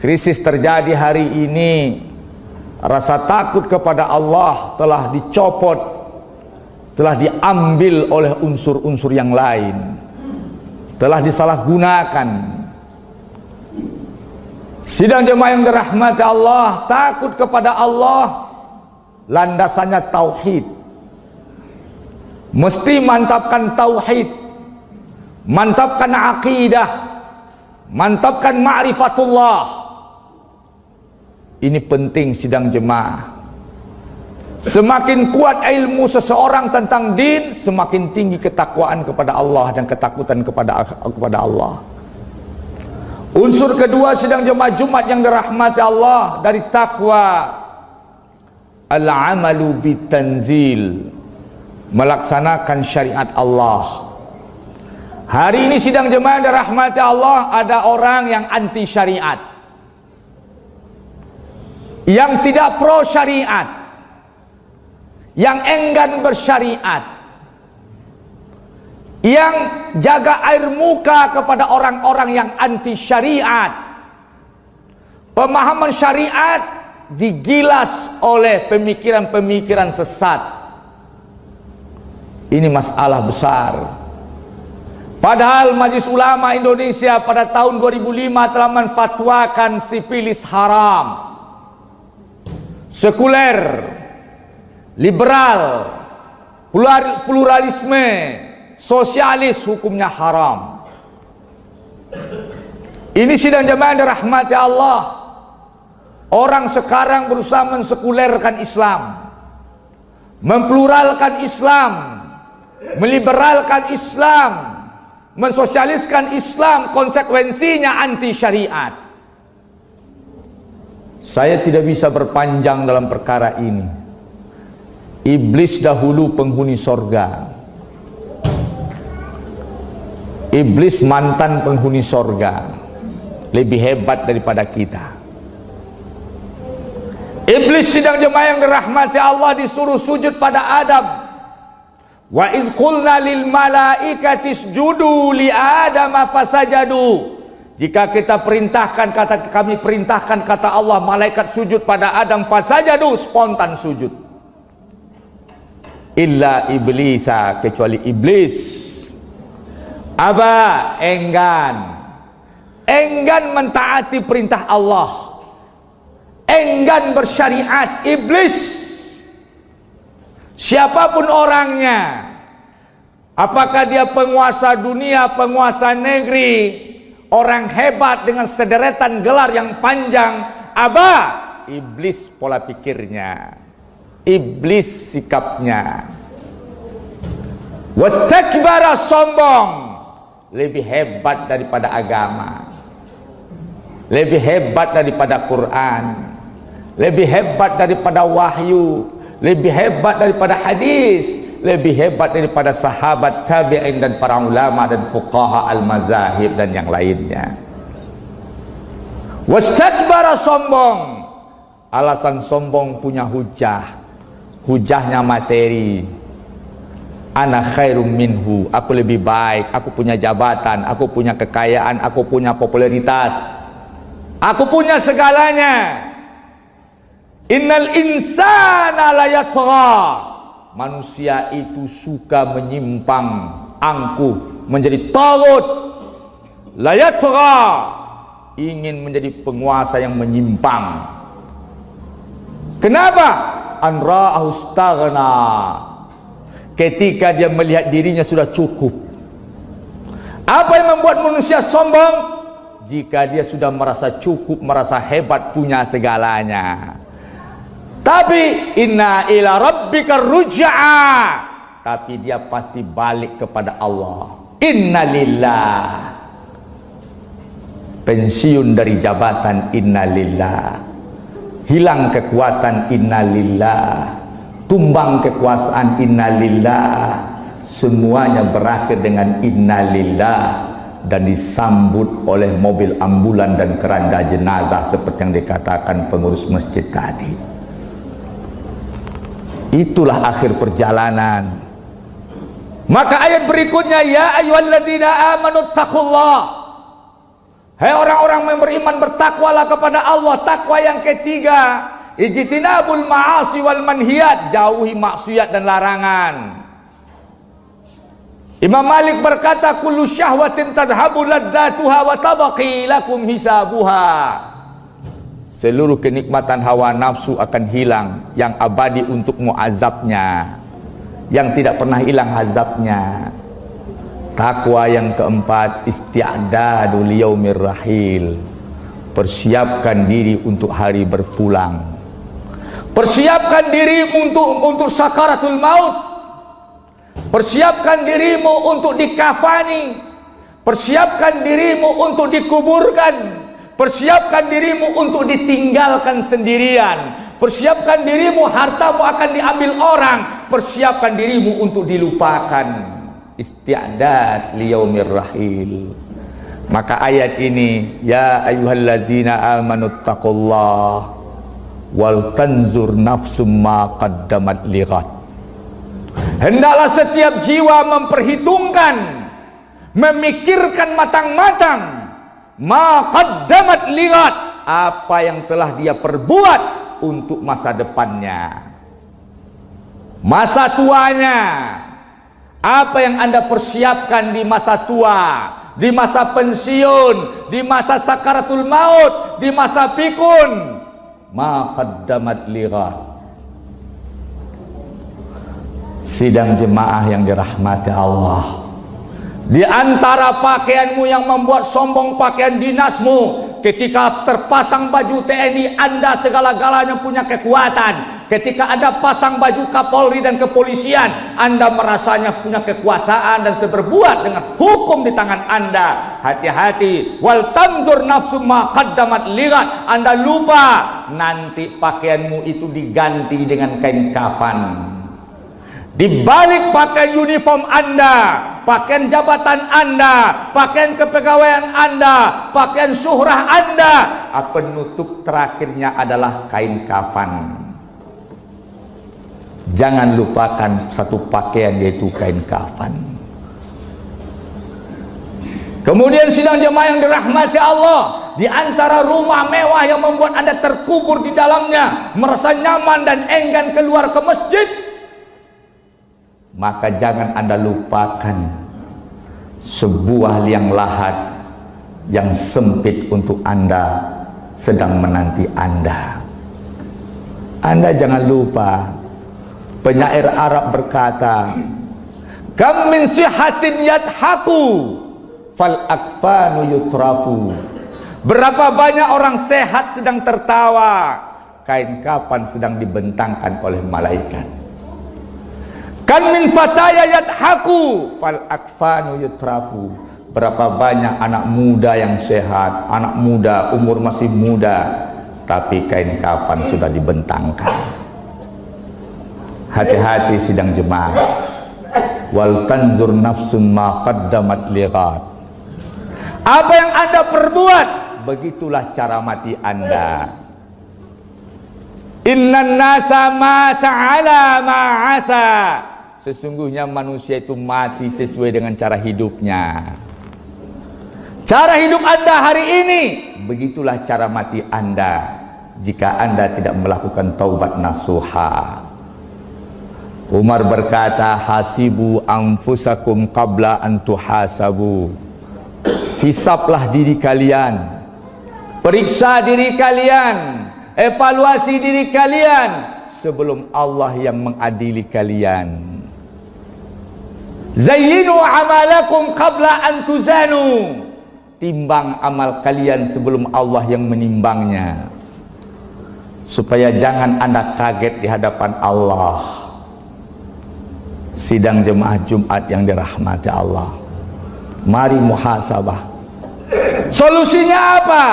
krisis terjadi hari ini, rasa takut kepada Allah telah dicopot, telah diambil oleh unsur-unsur yang lain, telah disalahgunakan. Sidang jemaah yang dirahmati Allah, takut kepada Allah landasannya tauhid. Mesti mantapkan tauhid, mantapkan akidah, mantapkan ma'rifatullah. Ini penting sidang jemaah. Semakin kuat ilmu seseorang tentang din, semakin tinggi ketakwaan kepada Allah dan ketakutan kepada Allah. Unsur kedua sidang jemaah Jumat yang dirahmati Allah dari takwa, al-amalu bitanzil, melaksanakan syariat Allah. Hari ini sidang jemaah yang dirahmati Allah, ada orang yang anti syariat, yang tidak pro syariat, yang enggan bersyariat, yang jaga air muka kepada orang-orang yang anti syariat. Pemahaman syariat digilas oleh pemikiran-pemikiran sesat. Ini masalah besar. Padahal Majelis Ulama Indonesia pada tahun 2005 telah menfatwakan sipilis haram. Sekuler, liberal, pluralisme, sosialis hukumnya haram. Ini sidang jemaah yang dirahmati Allah. Orang sekarang berusaha mensekulerkan Islam, mempluralkan Islam, meliberalkan Islam, mensosialiskan Islam, konsekuensinya anti syariat. Saya tidak bisa berpanjang dalam perkara ini. Iblis dahulu penghuni sorga. Iblis mantan penghuni sorga, lebih hebat daripada kita. Iblis sidang jemaah yang dirahmati Allah disuruh sujud pada Adam. Wa idh qulna lil malaikati isjudu li Adama fasajadu. Jika kita perintahkan, kami perintahkan kata Allah, malaikat sujud pada Adam, fasajadu, spontan sujud. Illa iblisa, kecuali iblis. Aba, enggan mentaati perintah Allah, enggan bersyariat. Iblis, siapapun orangnya, apakah dia penguasa dunia, penguasa negeri, orang hebat dengan sederetan gelar yang panjang, aba, iblis pola pikirnya, iblis sikapnya. Wastakbara, sombong, lebih hebat daripada agama, lebih hebat daripada Quran, lebih hebat daripada wahyu, lebih hebat daripada hadis, lebih hebat daripada sahabat tabi'in dan para ulama dan fuqaha al-mazahib dan yang lainnya. Wastakbara, sombong. Alasan sombong punya hujah, hujahnya materi. Ana khairum minhu, aku lebih baik, aku punya jabatan, aku punya kekayaan, aku punya popularitas, aku punya segalanya. Innal insana la yatgha, manusia itu suka menyimpang, angkuh, menjadi tagut. La yatgha, ingin menjadi penguasa yang menyimpang. Kenapa? An ra'ahu staghna, ketika dia melihat dirinya sudah cukup. Apa yang membuat manusia sombong? Jika dia sudah merasa cukup, merasa hebat, punya segalanya. Tapi inna ila rabbika ruj'a, tapi dia pasti balik kepada Allah. Inna lillah, pensiun dari jabatan inna lillah, hilang kekuatan inna lillah, tumbang kekuasaan inna lillah, semuanya berakhir dengan inna lillah dan disambut oleh mobil ambulan dan keranda jenazah seperti yang dikatakan pengurus masjid tadi. Itulah akhir perjalanan. Maka ayat berikutnya, ya ayyuhalladzina amanu taqullah, Hai orang-orang yang beriman, bertakwalah kepada Allah. Takwa yang ketiga, ijtinabul ma'asi wal manhiyat, jauhi maksiat dan larangan. Imam Malik berkata, kullu syahwatin tadhabu laddatuha wa tabaqi lakum hisabuha. Seluruh kenikmatan hawa nafsu akan hilang, yang abadi untukmu azabnya, yang tidak pernah hilang azabnya. Takwa yang keempat, isti'dadu liyaumir rahil, persiapkan diri untuk hari berpulang. Persiapkan diri untuk sakaratul maut. Persiapkan dirimu untuk dikafani. Persiapkan dirimu untuk dikuburkan. Persiapkan dirimu untuk ditinggalkan sendirian. Persiapkan dirimu, hartamu akan diambil orang. Persiapkan dirimu untuk dilupakan. Isti'dad liyaumir rahil. Maka ayat ini, ya ayyuhallazina amanuttaqullah wal tanzur nafsum ma qaddamat lighad. Hendaklah setiap jiwa memperhitungkan, memikirkan matang-matang, ma qaddamat lighad, apa yang telah dia perbuat untuk masa depannya, masa tuanya. Apa yang Anda persiapkan di masa tua, di masa pensiun, di masa sakaratul maut, di masa pikun. Ma qaddamat lighad. Sidang jemaah yang dirahmati Allah, di antara pakaianmu yang membuat sombong pakaian dinasmu, ketika terpasang baju TNI Anda segala-galanya punya kekuatan. Ketika ada pasang baju Kapolri dan kepolisian, Anda merasanya punya kekuasaan dan seberbuat dengan hukum di tangan Anda. Hati-hati. Wal tanzur nafsu ma qaddamat lighad. Anda lupa nanti pakaianmu itu diganti dengan kain kafan. Di balik pakaian uniform Anda, pakaian jabatan Anda, pakaian kepegawaian Anda, pakaian syuhrah Anda, penutup terakhirnya adalah kain kafan. Jangan lupakan satu pakaian, yaitu kain kafan. Kemudian sidang jemaah yang dirahmati Allah, di antara rumah mewah yang membuat Anda terkubur di dalamnya, merasa nyaman dan enggan keluar ke masjid, maka jangan Anda lupakan sebuah liang lahat yang sempit untuk Anda sedang menanti Anda. Anda jangan lupa, penyair Arab berkata, kam min sihatin yadhaku fal akfanu yutrafu. Berapa banyak orang sehat sedang tertawa, kain kafan sedang dibentangkan oleh malaikat. Kan min fataya yadhaku fal akfanu yutrafu. Berapa banyak anak muda yang sehat, anak muda umur masih muda, tapi kain kafan sudah dibentangkan. Hati-hati sidang jemaah. Wal tanzur nafsun ma qaddamat lighad. Apa yang Anda perbuat, begitulah cara mati Anda. Innan nasa mata ala ma'asa. Sesungguhnya manusia itu mati sesuai dengan cara hidupnya. Cara hidup Anda hari ini, begitulah cara mati Anda jika Anda tidak melakukan taubat nasuha. Umar berkata, hasibu anfusakum qabla an tuhasabu. Hisablah diri kalian, periksa diri kalian, evaluasi diri kalian sebelum Allah yang mengadili kalian. Zayyinu amalakum qabla an tuzanu. Timbang amal kalian sebelum Allah yang menimbangnya, supaya jangan Anda kaget di hadapan Allah. Sidang jemaah Jumat yang dirahmati Allah, mari muhasabah. Solusinya apa?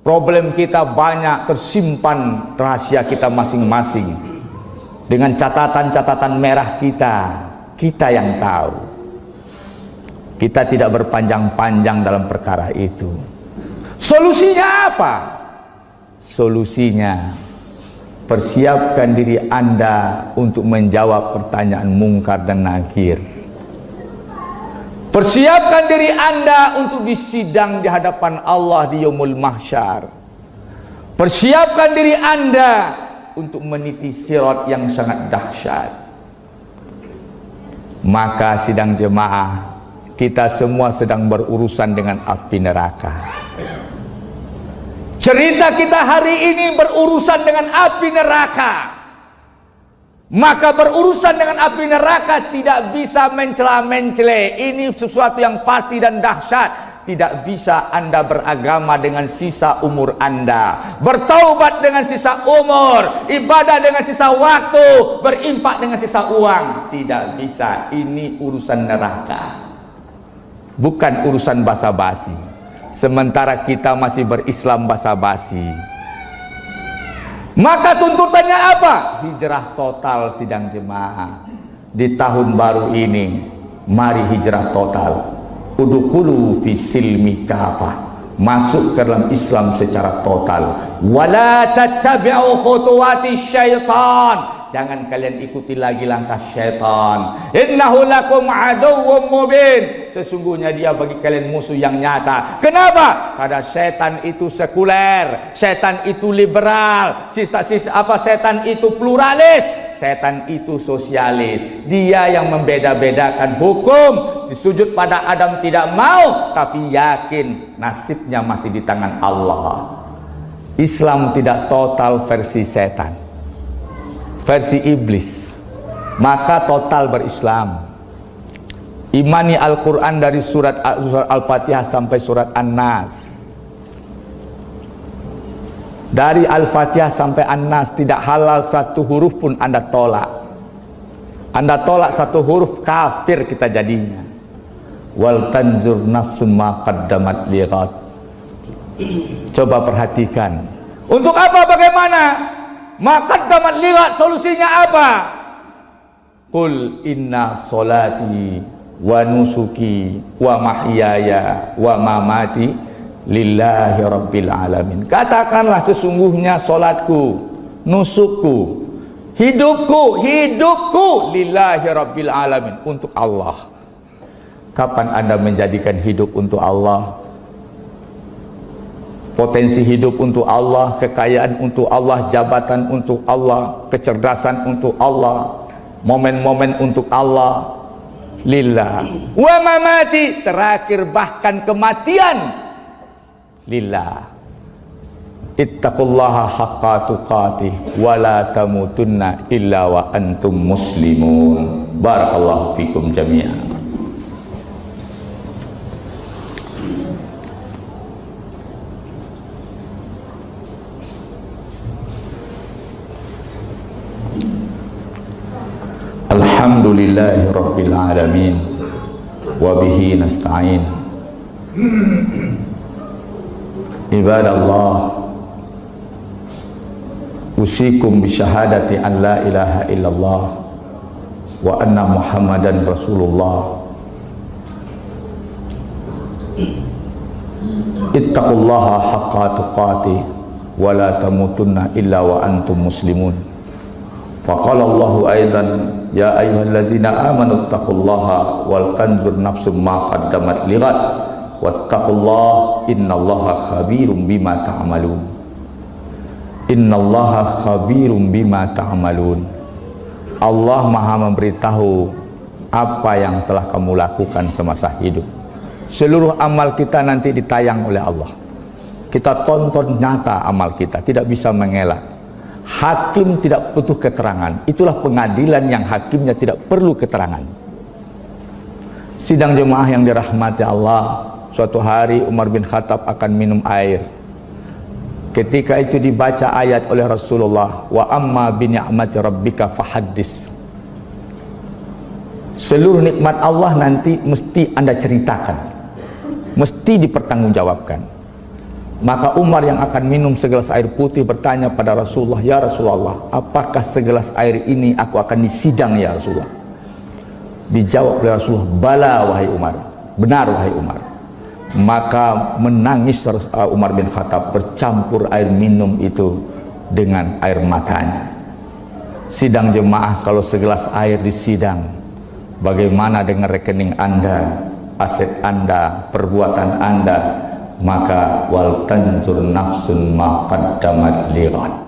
Problem kita banyak tersimpan rahasia kita masing-masing, dengan catatan-catatan merah kita yang tahu. Kita tidak berpanjang-panjang dalam perkara itu. Solusinya apa? Solusinya, persiapkan diri Anda untuk menjawab pertanyaan mungkar dan nakir. Persiapkan diri Anda untuk disidang di hadapan Allah di yaumul mahsyar. Persiapkan diri Anda untuk meniti sirat yang sangat dahsyat. Maka sidang jemaah, kita semua sedang berurusan dengan api neraka. Cerita kita hari ini berurusan dengan api neraka. Maka berurusan dengan api neraka tidak bisa mencela-mencela. Ini sesuatu yang pasti dan dahsyat. Tidak bisa Anda beragama dengan sisa umur Anda, bertaubat dengan sisa umur, ibadah dengan sisa waktu, berinfak dengan sisa uang. Tidak bisa. Ini urusan neraka, bukan urusan basa-basi. Sementara kita masih berislam basa-basi. Maka tuntutannya apa? Hijrah total sidang jemaah. Di tahun baru ini, mari hijrah total. Udkhulu fi silmi kafah. Masuk ke dalam Islam secara total. Wala tattabi'u khutuwati syaitan. Jangan kalian ikuti lagi langkah syaitan. Innahu lakum aduwwum mubin. Sesungguhnya dia bagi kalian musuh yang nyata. Kenapa? Karena setan itu sekuler, setan itu liberal, setan itu pluralis, setan itu sosialis. Dia yang membeda-bedakan hukum. Disujud pada Adam tidak mau, tapi yakin nasibnya masih di tangan Allah. Islam tidak total versi setan, versi iblis. Maka total berislam. Imani Al-Quran dari surat Al-Fatihah sampai surat An-Nas. Dari Al-Fatihah sampai An-Nas tidak halal satu huruf pun Anda tolak. Anda tolak satu huruf, kafir kita jadinya. Wal tanzur nafsum ma qaddamat lighad. Coba perhatikan. Untuk apa, bagaimana? Ma qaddamat lighad, solusinya apa? Qul inna solati wa nusuki wa mahyaya wa mamati lillahi rabbil alamin. Katakanlah sesungguhnya solatku, nusukku, hidupku lillahi rabbil alamin, untuk Allah. Kapan Anda menjadikan hidup untuk Allah? Potensi hidup untuk Allah, kekayaan untuk Allah, jabatan untuk Allah, kecerdasan untuk Allah, momen-momen untuk Allah. Lillah. Wa mamati, terakhir bahkan kematian lillah. Ittaqullaha haqqa tuqatih wa la tamutunna illa wa antum muslimun. Barakallahu fikum jami'an. Alhamdulillahi rabbil alamin wa bihi nasta'in. Ibadallah, usikum bi syahadati an la ilaha illallah wa anna muhammadan rasulullah. Ittaqullaha haqqa tuqatih wa la tamutunna illa wa antum muslimun. Faqala Allahu aidan, ya ayyuhallazina amanu taqullaha wal tanzur nafsum ma qaddamat lighad wattaqullaha innallaha khabirum bima ta'malun. Innallaha khabirum bima ta'malun. Allah Maha memberitahu apa yang telah kamu lakukan semasa hidup. Seluruh amal kita nanti ditayang oleh Allah. Kita tonton nyata amal kita, tidak bisa mengelak. Hakim tidak butuh keterangan. Itulah pengadilan yang hakimnya tidak perlu keterangan. Sidang jemaah yang dirahmati Allah, suatu hari Umar bin Khattab akan minum air. Ketika itu dibaca ayat oleh Rasulullah, wa amma bi ni'mati rabbika fahaddis. Seluruh nikmat Allah nanti mesti Anda ceritakan, mesti dipertanggungjawabkan. Maka Umar yang akan minum segelas air putih bertanya pada Rasulullah, ya Rasulullah, apakah segelas air ini aku akan disidang ya Rasulullah? Dijawab oleh Rasulullah, bala wahai Umar, benar wahai Umar. Maka menangis Umar bin Khattab, bercampur air minum itu dengan air matanya. Sidang jemaah, kalau segelas air disidang, bagaimana dengan rekening Anda? aset Anda, perbuatan Anda, maka wal tanzur nafsun ma qaddamat lighad.